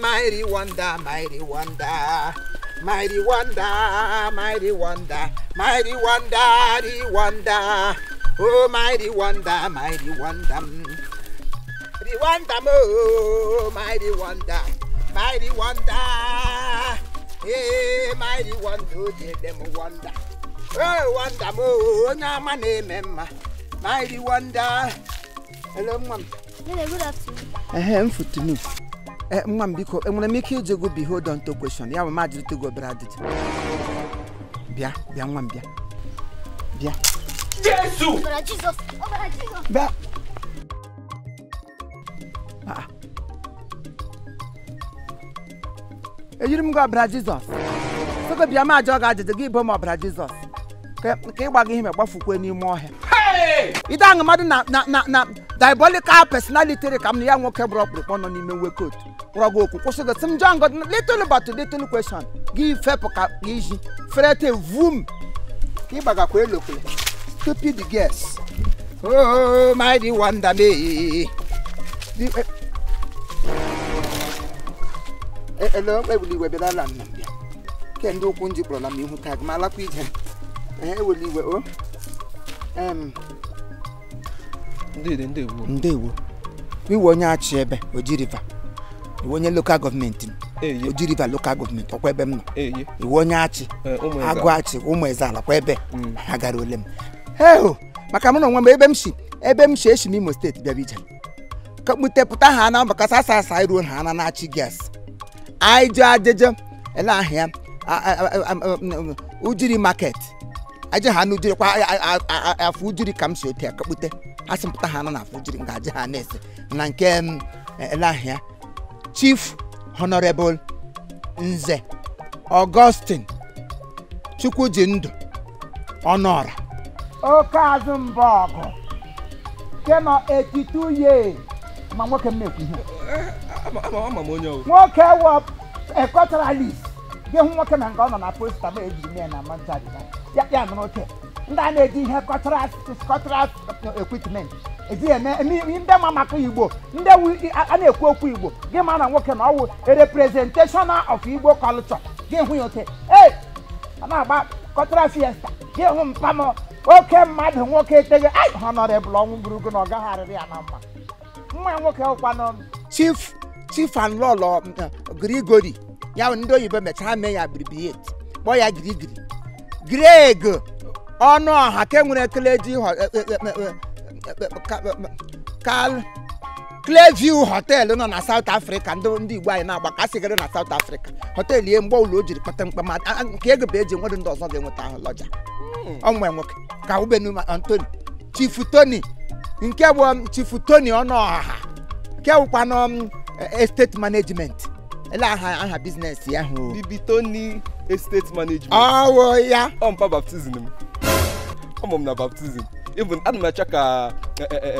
mighty wonder, mighty wonder. Mighty wonder, mighty wonder, mighty wonder, the wonder. Oh, mighty wonder, mighty wonder. The wonder, oh, mighty wonder, mighty wonder. Hey, mighty wonder, them wonder. Oh, wonder, oh, now my name, Emma. Mighty wonder. Hello, Mom. Hello, good afternoon. I'm for to me. Mom, because I'm gonna make you go behold on to question. Yeah, I'm mad to go, Brad. Bia, young man, Bia. Bia. Jesus! Oh, Jesus! Bia. You didn't go, Brad Jesus. So, go be a mad jog to give him up, Brad Jesus. Can't bag him a buffalo anymore. Hey! You don't matter na diabolical personality come young walk abroad upon on him we could. Rago, also got some jungle little about the little question. Give Fepoka easy. Frete voom. Keep back a locally. Stupid guess. Oh, mighty wonder me. Hello, I will leave a land. Can do Punji problem you tag Malapijan. I will leave Ndewo. We won ya chebe, Ojiriva. You won your local government. Ojiriva local government, or Quebem. You won ya chi. Aguachi, Umezala, Quebe. Agarolem. Hell, Macamono, one babemshi, Ebemshi, Imo State, Davijan. Come with Teputahana, because I run Hananachi gas. I judge Elahia, Ujiri market. I just had no Fujiri comes to take up with it. As some Tahana Fujiri Gajanes, Nankem Elahia, Chief Honorable Nze Augustine Chukujind Honor. Oh, cousin Bogo. Cannot 82 years. Mamma can make me. What care what a quarterly? Get him walking and gone on a post of age and a month. Yeah, no, okay. And I did have contract equipment. In them, I'm a Igbo. In them, I'm a Igbo. Give man and walking out a representation of Igbo culture. Give him okay. Hey, I'm about contract fiesta. Give him Pamo. Okay, madam, okay, take it. I honorable long Brugan or Gahari and Chief and Lolo Grigori. Ya ndo yibe mecha me ya abbreviate. Boy ya Greg. Oh no, ha kenwere Kleji Clayview Hotel no na South Africa ndi Igbo anyị na-agba ka sigara na South Africa. Hotel ye mgbe ụlọ ojiri kpatamkpa ma nke ego beje nwere ndị ọzọ ga-enweta ahụ lọja. Onwe nwoke ka ubenu Anthony Chief Tony nke bụ Chief Tony ọnụ ọha. Ke ụkwa no estate management. Ela aha business ya ho. Bibi Tony estate management. Oh ya. Ompa baptism. Omom na baptism. Even adma chaka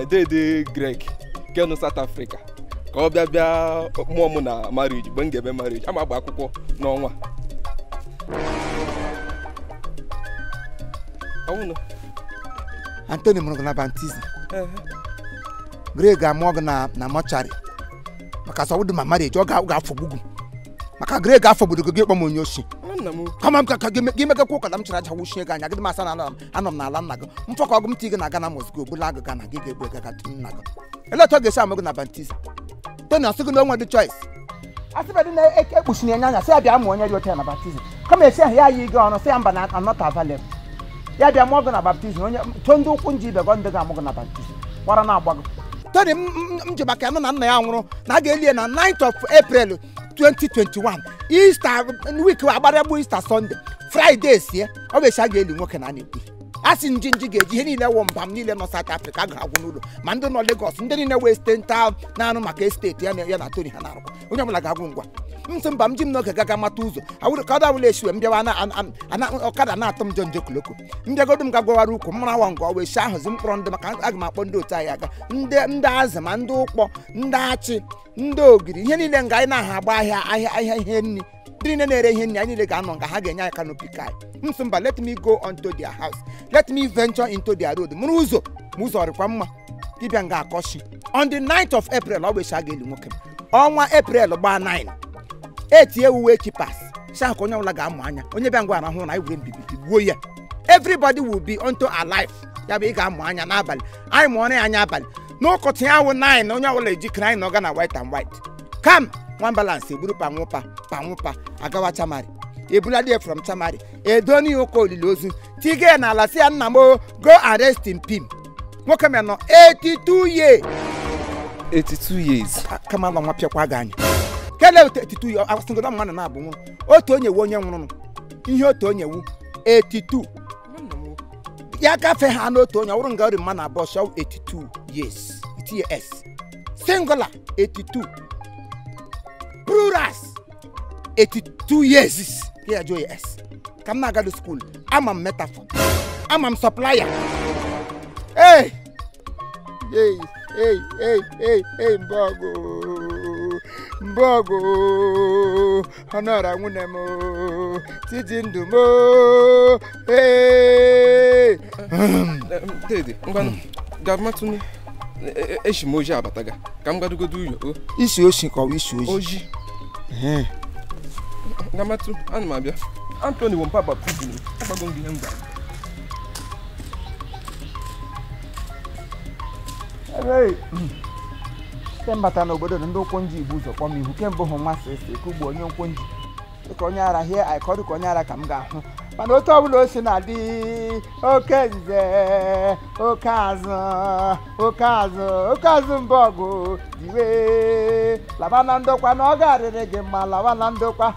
Dede Greg ke no South Africa. Ka obia bia mo na marriage, gbengebe marriage. Ama gba akwụkwọ n'ọnwa. Awuno. Anthony mo na baptism. Greg amog na mortuary. Maka so wudu ma marriage o ga afọgbugu. Maka Greg afọgbudu go kpọm onyoshi. Come on, give me a cook and I'm trying to wish you again. I get my son and I'm not Lanago. Mfok Tig and Agana must go, Bulaga Gana, give a break at Nago. A lot of the Sam Magna Bantis. Then I still don't want the choice. I said, I didn't push me and I said, I'm one of your turn about baptism. Come and say, here you go on, say, I'm not available. Yeah, they are more than a baptism. Tondo Punji, the Gonda Morgan baptism. What an hour. Tell him, Jabacano and Mayano, Nagalian, 9th of April 2021. Easter week, about Easter Sunday. Fridays, yeah. Always I get working on it. As in Jinjig, Jenny, no South Africa, Mando no Lagos, and then in a Western town, Nano Maka State, Yana Tony Hanaro. Unamagagungwa. Some Bamjim no Gagamatuzo. I would cut out issue and Biana and Okada Natum John Jokuloko. Ndagodum Gagoaruko, Manawango, always shahs in front of the Agma Pondo Tayaga, Ndazam, Ndoko, Ndachi, Ndogri, Henny Lengaina Habaya, I Henny. Let me go onto their house. Let me venture into their road. Muzo Rekwama. On the 9th of April, always shall get him. On 1 April, bar 9. etie uwe echi pass sha ka onye ọbụla ga-amụ anya onye bịa ngwa arahụ na iwere mbibi gbuo ya everybody will be unto alive ya bụ ị ga-amụ anya n'abalị anyị mụọrọ ya anya abalị n'ụkọtụ ya wụ 9 onye ọbụla ejikere anyị na ọga na white and white kam one balance eburu panwụpa agawa chamari ebuladi from chamari edoni ụka olili ozu tige ya n'ala si ya nna m go arrest in pim nwoke m nọ 82 years 82 years kama nwa pịakwa gị anya kele 82 years asịgodo mmadụ na-abụ nwụrụ otu onye wu onye nwụrụ ihe otu onye wu 82 ya gafe ha n'otu onye ọwụrụ nga ọrị mma abụọ shọw 82 years its singular 82 plurals 82 years here joy s ka m na-agado school ama m metaphor ama m supplier hey mbogo honora nwune m tiji ndụ m dede ngwanụ gamatụnụ eshi m oji abataga ka m gadogodo uyo isi oshi ka ọ isi oji gamatụ ana m abịa Anthony wompa baptizim akpago m gị ihe m gwara kembata n'obodo ndị ụkwụ Igbo ụzọ kpọm ihu kemgbe hụ nwa sese kugbu onye ụkwụ dịka onye ara hie aikọdụ ka onye ara ka m ga-ahụ mana otu ọbụla o si na-adị oke nze oke azụ mbọgụ diwe laba na ndokwa na ọ ga-arịrị gị mma lawa na ndokwa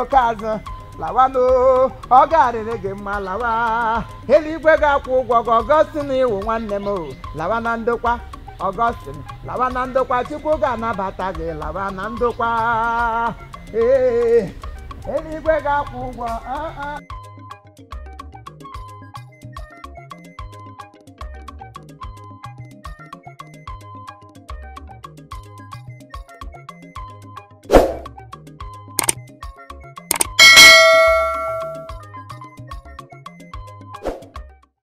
oke azụ lawa no ọ ga-arịrị gị mma lawa eluigwe ga-akwụ ụgwọ gị Ọgọstin iwu nwanne m lawa na ndokwa Ọgọstin lawa na ndokwa Chukwu ga-anabata gị lawa na ndokwa eluigwe ga-akwụ ụgwọ